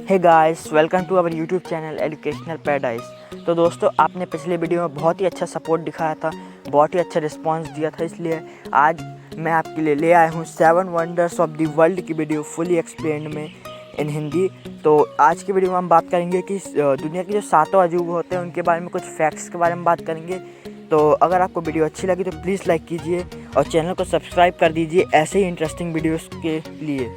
Hey guys, welcome to our YouTube channel educational paradise. तो दोस्तों, आपने पिछले वीडियो में बहुत ही अच्छा सपोर्ट दिखाया था, बहुत ही अच्छा रिस्पांस दिया था, इसलिए आज मैं आपके लिए ले आया हूँ 7 वंडर्स ऑफ द वर्ल्ड की वीडियो फुली एक्सप्लेन्ड में इन हिंदी। तो आज की वीडियो में हम बात करेंगे कि दुनिया के जो 7 अजूबे होते हैं उनके बारे में, कुछ फैक्ट्स के बारे में बात करेंगे। तो अगर आपको वीडियो अच्छी लगी तो प्लीज़ लाइक कीजिए और चैनल को सब्सक्राइब कर दीजिए ऐसे ही इंटरेस्टिंग वीडियोज़ के लिए।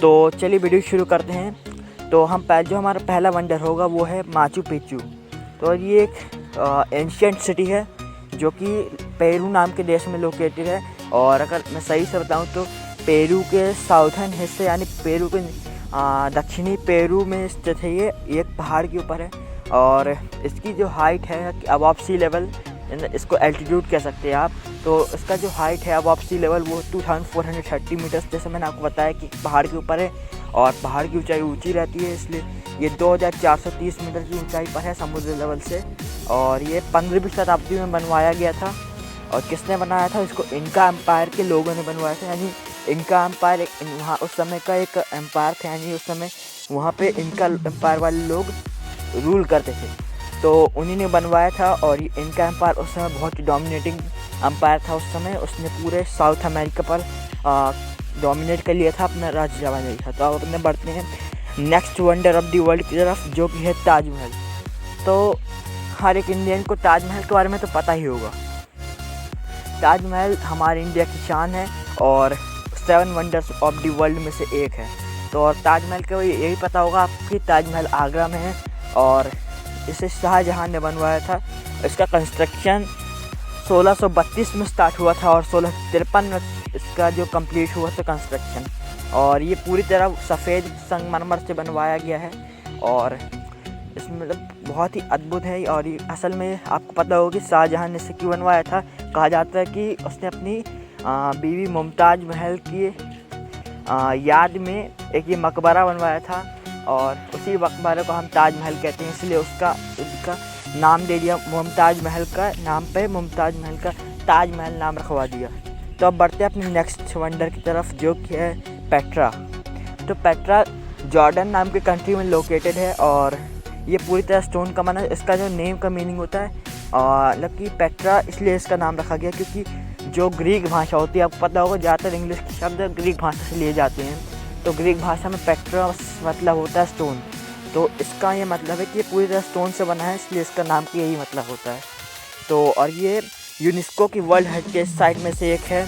तो चलिए वीडियो शुरू करते हैं। तो जो हमारा पहला वंडर होगा वो है माचू पिच्चू। तो ये एक एंशियंट सिटी है जो कि पेरू नाम के देश में लोकेटेड है। और अगर मैं सही से बताऊं तो पेरू के साउथर्न हिस्से यानी पेरू के दक्षिणी पेरू में स्थित है। ये एक पहाड़ के ऊपर है और इसकी जो हाइट है अबव सी लेवल, इसको एल्टीट्यूड कह सकते हैं आप। तो इसका जो हाइट है अबव सी लेवल वो 2430 मीटर्स, जैसे मैंने आपको बताया कि पहाड़ के ऊपर है और पहाड़ की ऊंचाई ऊंची रहती है, इसलिए ये 2430 मीटर की ऊंचाई पर है समुद्र लेवल से। और ये 15वीं शताब्दी में बनवाया गया था। और किसने बनाया था इसको? इनका एम्पायर के लोगों ने बनवाया था। यानी इनका एम्पायर वहाँ उस समय का एक एम्पायर था, यानी उस समय वहाँ पे इनका एम्पायर वाले लोग रूल करते थे, तो उन्हीं ने बनवाया था। और इनका एम्पायर उस समय बहुत ही डोमिनेटिंग एम्पायर था। उस समय उसने पूरे साउथ अमेरिका पर डोमिनेट कर लिया था, अपना राज्य जमा लिया था। तो अब अपने बढ़ते हैं next wonder of the world की तरफ, जो कि है ताजमहल। तो हर एक इंडियन को ताजमहल के बारे में तो पता ही होगा। ताजमहल हमारे इंडिया की शान है और 7 वंडर्स ऑफ द वर्ल्ड में से एक है। तो और ताजमहल को यही पता होगा आपकी, ताजमहल आगरा में है और इसे शाहजहां ने बनवाया था। इसका कंस्ट्रक्शन 1632 में स्टार्ट हुआ था और 1653 में इसका जो कंप्लीट हुआ था कंस्ट्रक्शन। और ये पूरी तरह सफ़ेद संगमरमर से बनवाया गया है और इसमें मतलब बहुत ही अद्भुत है। और ये असल में आपको पता होगा कि शाहजहां ने इसे क्यों बनवाया था। कहा जाता है कि उसने अपनी बीवी मुमताज़ महल की याद में एक ये मकबरा बनवाया था और उसी मकबरे को हम ताजमहल कहते हैं, इसलिए उसका नाम दे दिया मुमताज़ महल का नाम पे, मुमताज़ महल का ताजमहल नाम रखवा दिया। तो अब बढ़ते हैं अपने नेक्स्ट वंडर की तरफ, जो कि है पेट्रा। तो पेट्रा जॉर्डन नाम के कंट्री में लोकेटेड है और ये पूरी तरह स्टोन का बना है। इसका जो नेम का मीनिंग होता है मतलब कि पेट्रा इसलिए इसका नाम रखा गया क्योंकि जो ग्रीक भाषा होती है, आपको पता होगा ज़्यादातर इंग्लिश के शब्द ग्रीक भाषा से लिए जाते हैं। तो ग्रीक भाषा में पेट्रा मतलब होता है स्टोन। तो इसका ये मतलब है कि ये पूरी तरह स्टोन से बना है, इसलिए इसका नाम का यही मतलब होता है। तो और ये यूनेस्को की वर्ल्ड हेरिटेज साइट में से एक है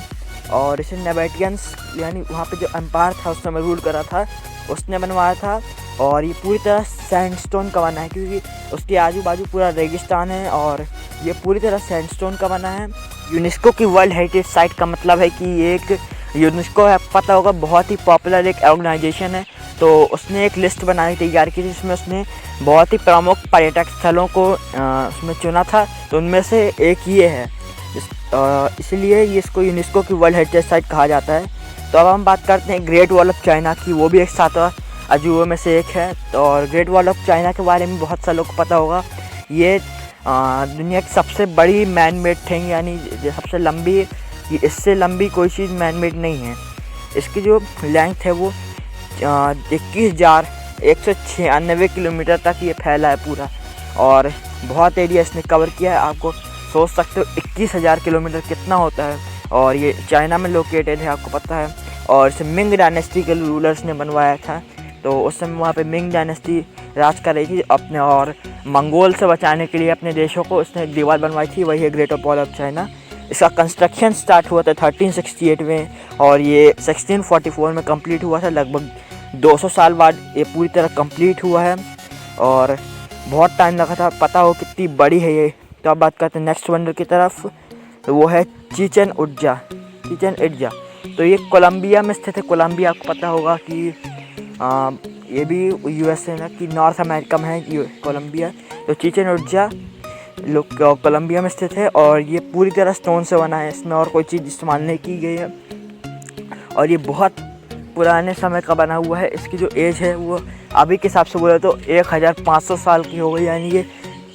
और इसे नेबाटियंस यानी वहाँ पे जो एम्पायर था उस समय रूल करा था, उसने बनवाया था। और ये पूरी तरह सैंडस्टोन का बना है क्योंकि उसके आजू बाजू पूरा रेगिस्तान है और ये पूरी तरह सैंडस्टोन का बना है। यूनेस्को की वर्ल्ड हेरिटेज साइट का मतलब है कि ये एक यूनेस्को है, पता होगा बहुत ही पॉपुलर एक ऑर्गेनाइजेशन है। तो उसने एक लिस्ट बनाई तैयार की जिसमें उसने बहुत ही प्रमुख पर्यटक स्थलों को उसमें चुना था। तो उनमें से एक ये है, इसलिए ये इसको यूनेस्को की वर्ल्ड हेरिटेज साइट कहा जाता है। तो अब हम बात करते हैं ग्रेट वॉल ऑफ चाइना की, वो भी एक 7वां अजूबे में से एक है। और ग्रेट वॉल ऑफ चाइना के बारे में बहुत सा लोग को पता होगा। ये दुनिया की सबसे बड़ी मैन मेड थिंग, यानी सबसे लंबी, इससे लंबी कोई चीज़ मैन मेड नहीं है। इसकी जो लेंथ है वो 21,196 किलोमीटर तक ये फैला है पूरा और बहुत एरिया इसने कवर किया है। आपको सोच सकते हो 21,000 किलोमीटर कितना होता है। और ये चाइना में लोकेटेड है, आपको पता है। और इसे मिंग डायनेस्टी के रूलर्स ने बनवाया था। तो उस समय वहाँ पे मिंग डायनेस्टी राज कर रही थी अपने, और मंगोल से बचाने के लिए अपने देशों को उसने एक दीवार बनवाई थी, वही है ग्रेट वॉल ऑफ चाइना। इसका कंस्ट्रक्शन स्टार्ट हुआ था 1368 में और ये 1644 में कंप्लीट हुआ था। लगभग 200 साल बाद ये पूरी तरह कंप्लीट हुआ है और बहुत टाइम लगा था, पता हो कितनी बड़ी है ये। तो अब बात करते हैं नेक्स्ट वंडर की तरफ, तो वो है चिचेन इट्जा। तो ये कोलंबिया में स्थित है। कोलंबिया आपको पता होगा कि ये भी यूएसए ना कि नॉर्थ अमेरिका में है कोलंबिया। तो चिचेन इट्जा कोलंबिया में स्थित है और ये पूरी तरह स्टोन से बना है, इसमें और कोई चीज़ इस्तेमाल नहीं की गई है और ये बहुत पुराने समय का बना हुआ है। इसकी जो एज है वो अभी के हिसाब से बोले तो 1500 साल की हो गई, यानी ये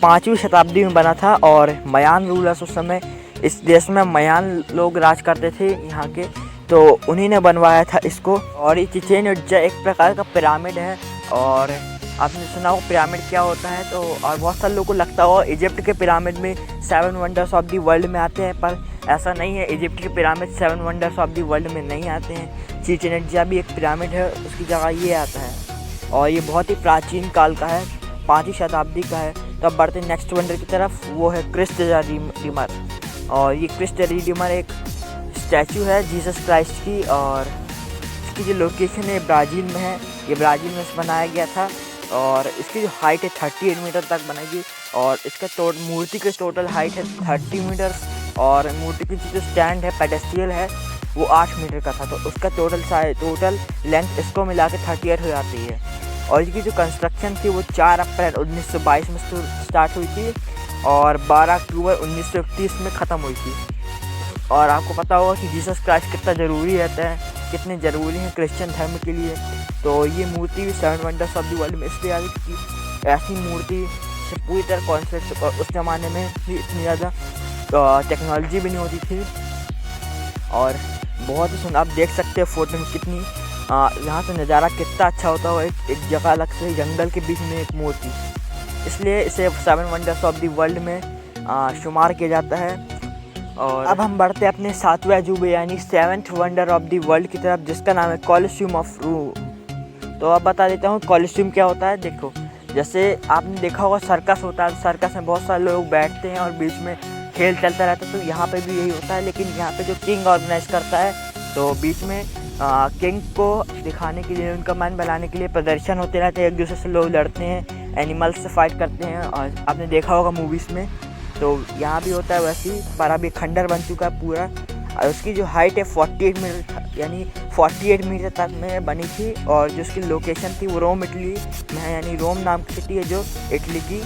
5वीं शताब्दी में बना था। और मयान रूलर्स उस समय इस देश में मयान लोग राज करते थे यहाँ के, तो उन्हीं ने बनवाया था इसको। और ये चिचेन इट्जा एक प्रकार का पिरामिड है और आपने सुना हो पिरामिड क्या होता है, तो और बहुत सारे लोगों को लगता हो इजिप्ट के पिरामिड में 7 वंडर्स ऑफ द वर्ल्ड में आते हैं, पर ऐसा नहीं है। इजिप्ट के pyramid 7 wonders of the world में नहीं आते हैं। चिचेन इट्जा भी एक पिरामिड है, उसकी जगह ये आता है और ये बहुत ही प्राचीन काल का है, 5वीं शताब्दी का है। तो अब बढ़ते नेक्स्ट वंडर की तरफ, वो है क्रिस्ट द रिडीमर। और ये क्रिस्ट द रिडीमर एक स्टैचू है जीसस क्राइस्ट की, और इसकी जो लोकेशन है ब्राज़ील में है। ये ब्राज़ील में बनाया गया था और इसकी जो हाइट है 38 मीटर तक बनेगी। और इसका मूर्ति की टोटल हाइट है 30 मीटर और मूर्ति की जो स्टैंड है पेडेस्ट्रियल है वो 8 मीटर का था। तो उसका टोटल लेंथ इसको मिला के 38 हो जाती है। और इसकी जो कंस्ट्रक्शन थी वो 4 अप्रैल 1922 में स्टार्ट हुई थी और 12 अक्टूबर 1931 में ख़त्म हुई थी। और आपको पता होगा कि जीसस क्राइस्ट कितना ज़रूरी रहता है, कितने ज़रूरी हैं क्रिश्चियन धर्म के लिए। तो ये मूर्ति भी 7 वंडर्स ऑफ द वर्ल्ड में इसलिए आई थी। ऐसी मूर्ति से पूरी तरह कॉन्सेप्ट, और उस ज़माने में भी इतनी ज़्यादा टेक्नोलॉजी भी नहीं होती थी। और बहुत ही आप देख सकते हैं फ़ोटो में कितनी यहाँ से नज़ारा कितना अच्छा होता हो। एक जगह अलग से जंगल के बीच में एक मूर्ति, इसलिए इसे 7 वंडर्स ऑफ द वर्ल्ड में शुमार किया जाता है। और अब हम बढ़ते हैं अपने 7वें अजूबे यानी 7th wonder of the world की तरफ, जिसका नाम है कॉलोसियम ऑफ रोम। तो अब बता देता हूँ कॉलोसियम क्या होता है। देखो, जैसे आपने देखा होगा सर्कस होता है, सर्कस में बहुत सारे लोग बैठते हैं और बीच में खेल चलता रहता है। तो यहाँ पे भी यही होता है, लेकिन यहाँ पे जो किंग ऑर्गेनाइज करता है, तो बीच में किंग को दिखाने के लिए, उनका मन बनाने के लिए प्रदर्शन होते रहते हैं। एक दूसरे से लोग लड़ते हैं, एनिमल्स से फाइट करते हैं, और आपने देखा होगा मूवीज़ में। तो यहाँ भी होता है वैसे ही, पर अभी खंडर बन चुका है पूरा। और उसकी जो हाइट है 48 मीटर यानी 48 मीटर तक में बनी थी। और जो उसकी लोकेशन थी वो रोम इटली में है, यानी रोम नाम की सिटी है जो इटली की।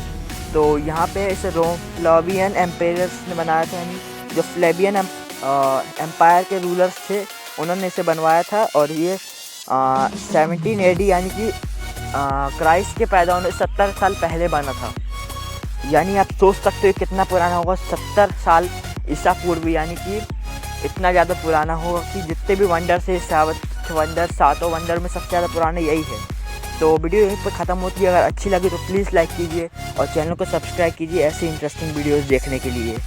तो यहाँ पे इसे रोम फ्लेवियन एम्पायर्स ने बनाया था, यानी जो फ्लेवियन एम्पायर के रूलर्स थे उन्होंने इसे बनवाया था। और ये 17 AD यानी कि क्राइस्ट के पैदा होने 70 साल पहले बना था। यानी आप सोच सकते हो कितना पुराना होगा, 70 साल ईसा पूर्व, यानी कि इतना ज़्यादा पुराना होगा कि जितने भी वंडर से 7 वंडर में सबसे ज़्यादा पुराना यही है। तो वीडियो यहीं पर ख़त्म होती है। अगर अच्छी लगी तो प्लीज़ लाइक कीजिए और चैनल को सब्सक्राइब कीजिए ऐसे इंटरेस्टिंग वीडियोज़ देखने के लिए।